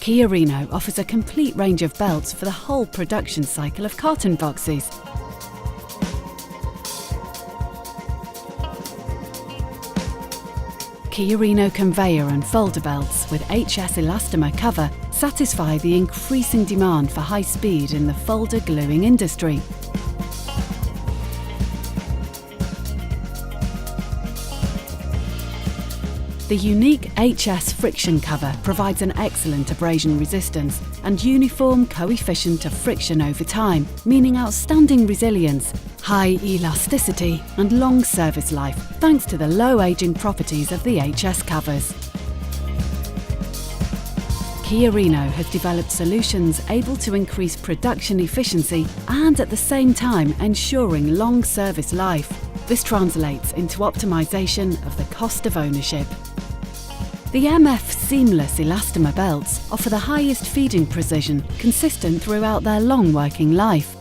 Chiorino offers a complete range of belts for the whole production cycle of carton boxes. Chiorino conveyor and folder belts with HS elastomer cover satisfy the increasing demand for high speed in the folder gluing industry. The unique HS friction cover provides an excellent abrasion resistance and uniform coefficient of friction over time, meaning outstanding resilience, high elasticity and long service life thanks to the low aging properties of the HS covers. Chiorino has developed solutions able to increase production efficiency and at the same time ensuring long service life. This translates into optimization of the cost of ownership. The MF seamless elastomer belts offer the highest feeding precision consistent throughout their long working life.